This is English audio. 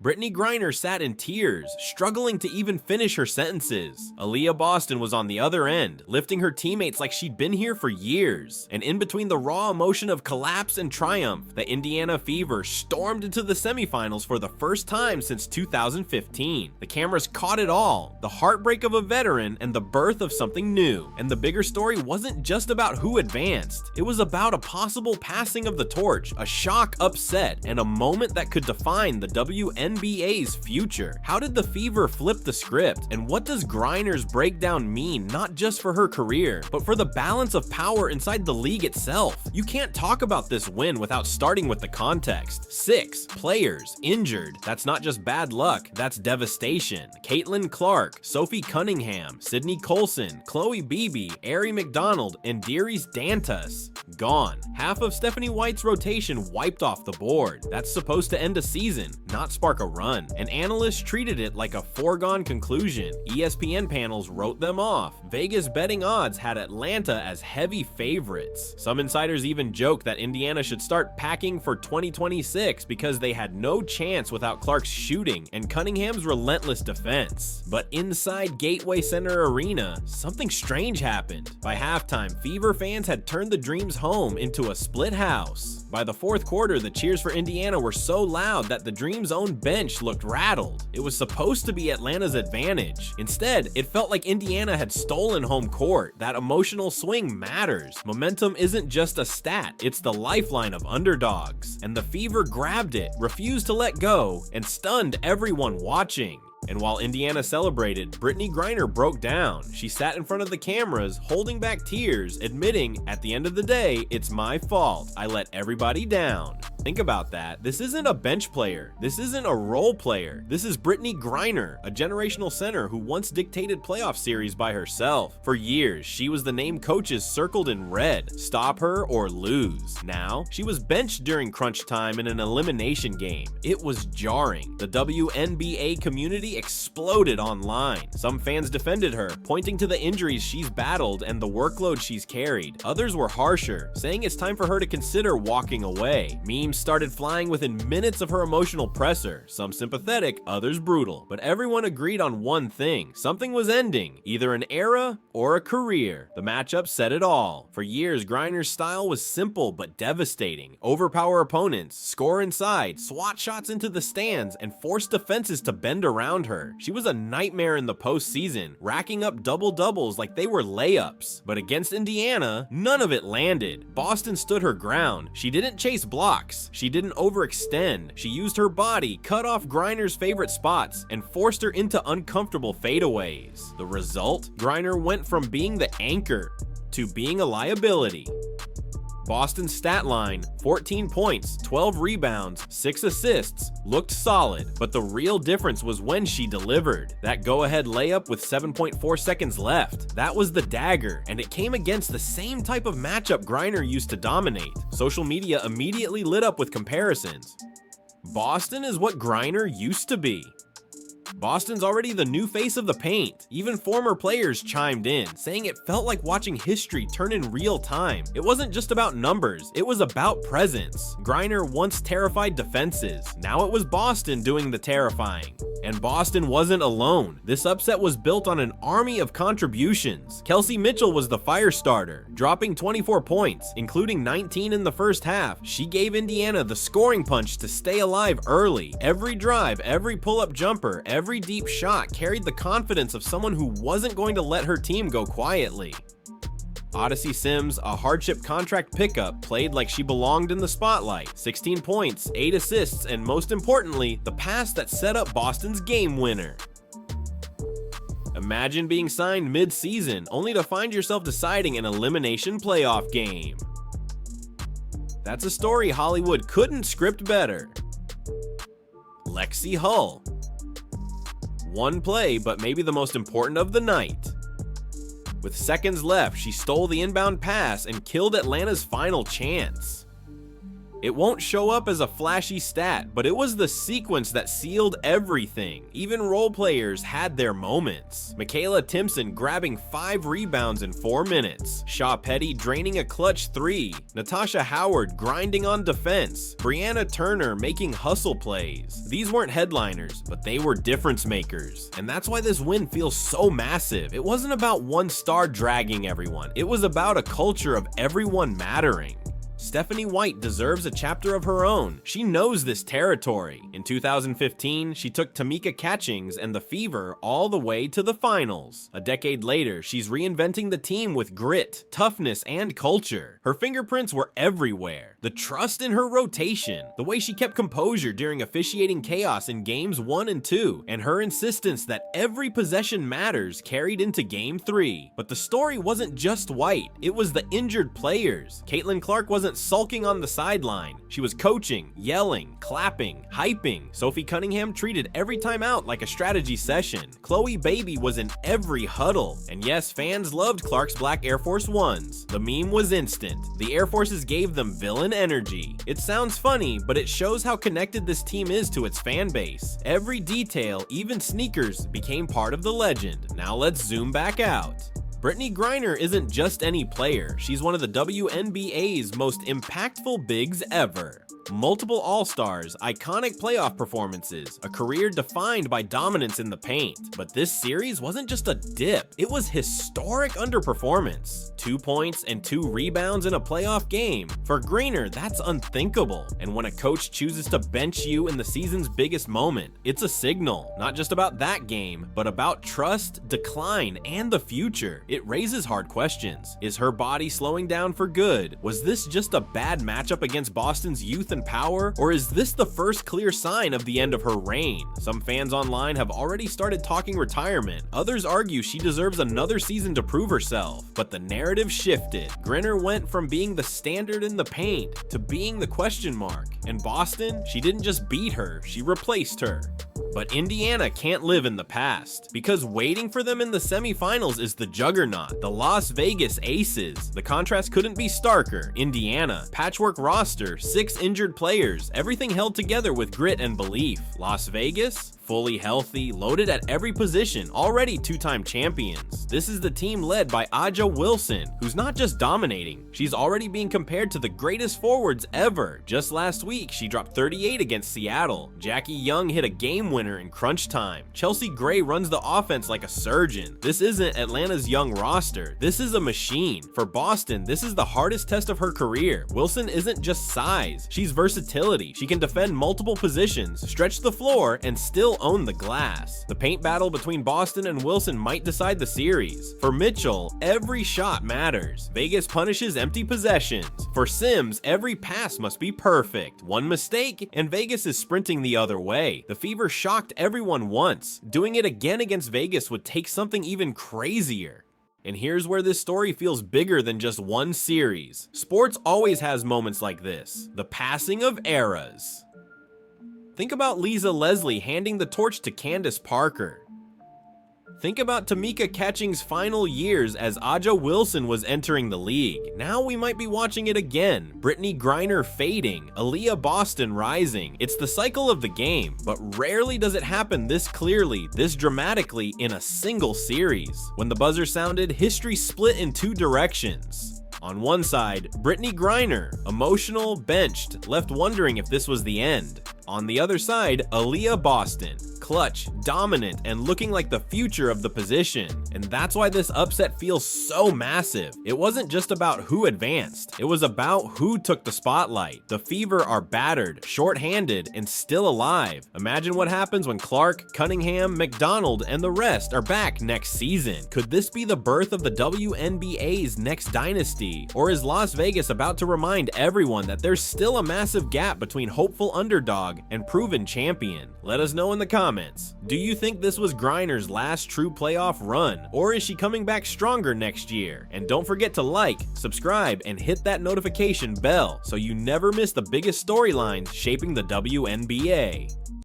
Brittney Griner sat in tears, struggling to even finish her sentences. Aaliyah Boston was on the other end, lifting her teammates like she'd been here for years. And in between the raw emotion of collapse and triumph, the Indiana Fever stormed into the semifinals for the first time since 2015. The cameras caught it all, the heartbreak of a veteran and the birth of something new. And the bigger story wasn't just about who advanced, it was about a possible passing of the torch, a shock upset, and a moment that could define the WNBA's future. How did the Fever flip the script? And what does Griner's breakdown mean, not just for her career, but for the balance of power inside the league itself? You can't talk about this win without starting with the context. 6 players injured. That's not just bad luck, that's devastation. Caitlin Clark, Sophie Cunningham, Sydney Colson, Chloe Beebe, Ari McDonald, and Darius Dantas gone. Half of Stephanie White's rotation wiped off the board. That's supposed to end a season, not spark a run. And analysts treated it like a foregone conclusion. ESPN panels wrote them off. Vegas betting odds had Atlanta as heavy favorites. Some insiders even joked that Indiana should start packing for 2026 because they had no chance without Clark's shooting and Cunningham's relentless defense. But inside Gateway Center Arena, something strange happened. By halftime, Fever fans had turned the Dream's home into a split house. By the fourth quarter, the cheers for Indiana were so loud that the Dream's own bench looked rattled. It was supposed to be Atlanta's advantage. Instead, it felt like Indiana had stolen home court. That emotional swing matters. Momentum isn't just a stat, it's the lifeline of underdogs. And the Fever grabbed it, refused to let go, and stunned everyone watching. And while Indiana celebrated, Brittney Griner broke down. She sat in front of the cameras, holding back tears, admitting, at the end of the day, it's my fault. I let everybody down. Think about that. This isn't a bench player. This isn't a role player. This is Brittney Griner, a generational center who once dictated playoff series by herself. For years, she was the name coaches circled in red. Stop her or lose. Now, she was benched during crunch time in an elimination game. It was jarring. The WNBA community exploded online. Some fans defended her, pointing to the injuries she's battled and the workload she's carried. Others were harsher, saying it's time for her to consider walking away. Memes started flying within minutes of her emotional presser, some sympathetic, others brutal. But everyone agreed on one thing: something was ending, either an era or a career. The matchup said it all. For years, Griner's style was simple but devastating. Overpower opponents, score inside, swat shots into the stands, and force defenses to bend around her. She was a nightmare in the postseason, racking up double-doubles like they were layups. But against Indiana, none of it landed. Boston stood her ground. She didn't chase blocks. She didn't overextend. She used her body, cut off Griner's favorite spots, and forced her into uncomfortable fadeaways. The result? Griner went from being the anchor to being a liability. Boston's stat line, 14 points, 12 rebounds, 6 assists, looked solid, but the real difference was when she delivered. That go-ahead layup with 7.4 seconds left. That was the dagger, and it came against the same type of matchup Griner used to dominate. Social media immediately lit up with comparisons. Boston is what Griner used to be. Boston's already the new face of the paint. Even former players chimed in, saying it felt like watching history turn in real time. It wasn't just about numbers, it was about presence. Griner once terrified defenses. Now it was Boston doing the terrifying. And Boston wasn't alone. This upset was built on an army of contributions. Kelsey Mitchell was the fire starter, dropping 24 points, including 19 in the first half. She gave Indiana the scoring punch to stay alive early. Every drive, every pull-up jumper, every deep shot carried the confidence of someone who wasn't going to let her team go quietly. Odyssey Sims, a hardship contract pickup, played like she belonged in the spotlight. 16 points, 8 assists, and most importantly, the pass that set up Boston's game winner. Imagine being signed mid-season, only to find yourself deciding an elimination playoff game. That's a story Hollywood couldn't script better. Lexi Hull. One play, but maybe the most important of the night. With seconds left, she stole the inbound pass and killed Atlanta's final chance. It won't show up as a flashy stat, but it was the sequence that sealed everything. Even role players had their moments. Michaela Timpson grabbing 5 rebounds in 4 minutes. Shaw Petty draining a clutch 3. Natasha Howard grinding on defense. Brianna Turner making hustle plays. These weren't headliners, but they were difference makers. And that's why this win feels so massive. It wasn't about one star dragging everyone. It was about a culture of everyone mattering. Stephanie White deserves a chapter of her own. She knows this territory. In 2015, she took Tamika Catchings and the Fever all the way to the finals. A decade later, she's reinventing the team with grit, toughness, and culture. Her fingerprints were everywhere. The trust in her rotation, the way she kept composure during officiating chaos in games 1 and 2, and her insistence that every possession matters carried into game 3. But the story wasn't just White, it was the injured players. Caitlin Clark wasn't sulking on the sideline. She was coaching, yelling, clapping, hyping. Sophie Cunningham treated every timeout like a strategy session. Chloe Baby was in every huddle. And yes, fans loved Clark's black Air Force Ones. The meme was instant. The Air Forces gave them villain energy. It sounds funny, but it shows how connected this team is to its fan base. Every detail, even sneakers, became part of the legend. Now let's zoom back out. Brittney Griner isn't just any player, she's one of the WNBA's most impactful bigs ever. Multiple All-Stars, iconic playoff performances, a career defined by dominance in the paint. But this series wasn't just a dip, it was historic underperformance. 2 points and 2 rebounds in a playoff game. For Griner, that's unthinkable. And when a coach chooses to bench you in the season's biggest moment, it's a signal, not just about that game, but about trust, decline, and the future. It raises hard questions. Is her body slowing down for good? Was this just a bad matchup against Boston's youth and power? Or is this the first clear sign of the end of her reign? Some fans online have already started talking retirement. Others argue she deserves another season to prove herself. But the narrative shifted. Griner went from being the standard in the paint to being the question mark. And Boston, she didn't just beat her, she replaced her. But Indiana can't live in the past, because waiting for them in the semifinals is the juggernaut, the Las Vegas Aces. The contrast couldn't be starker. Indiana, patchwork roster, 6 injured players, everything held together with grit and belief. Las Vegas, fully healthy, loaded at every position, already 2-time champions. This is the team led by A'ja Wilson, who's not just dominating, she's already being compared to the greatest forwards ever. Just last week, she dropped 38 against Seattle. Jackie Young hit a game winner in crunch time. Chelsea Gray runs the offense like a surgeon. This isn't Atlanta's young roster, this is a machine. For Boston, this is the hardest test of her career. Wilson isn't just size, she's versatility. She can defend multiple positions, stretch the floor, and still own the glass. The paint battle between Boston and Wilson might decide the series. For Mitchell, every shot matters. Vegas punishes empty possessions. For Sims, every pass must be perfect. One mistake, and Vegas is sprinting the other way. The Fever shocked everyone once. Doing it again against Vegas would take something even crazier. And here's where this story feels bigger than just one series. Sports always has moments like this. The passing of eras. Think about Lisa Leslie handing the torch to Candace Parker. Think about Tamika Catchings' final years as A'ja Wilson was entering the league. Now we might be watching it again. Brittney Griner fading, Aaliyah Boston rising. It's the cycle of the game, but rarely does it happen this clearly, this dramatically in a single series. When the buzzer sounded, history split in 2 directions. On one side, Brittney Griner, emotional, benched, left wondering if this was the end. On the other side, Aaliyah Boston, clutch, dominant, and looking like the future of the position. And that's why this upset feels so massive. It wasn't just about who advanced, it was about who took the spotlight. The Fever are battered, short-handed, and still alive. Imagine what happens when Clark, Cunningham, McDonald, and the rest are back next season. Could this be the birth of the WNBA's next dynasty? Or is Las Vegas about to remind everyone that there's still a massive gap between hopeful underdog and proven champion? Let us know in the comments. Do you think this was Griner's last true playoff run, or is she coming back stronger next year? And don't forget to like, subscribe, and hit that notification bell so you never miss the biggest storylines shaping the WNBA.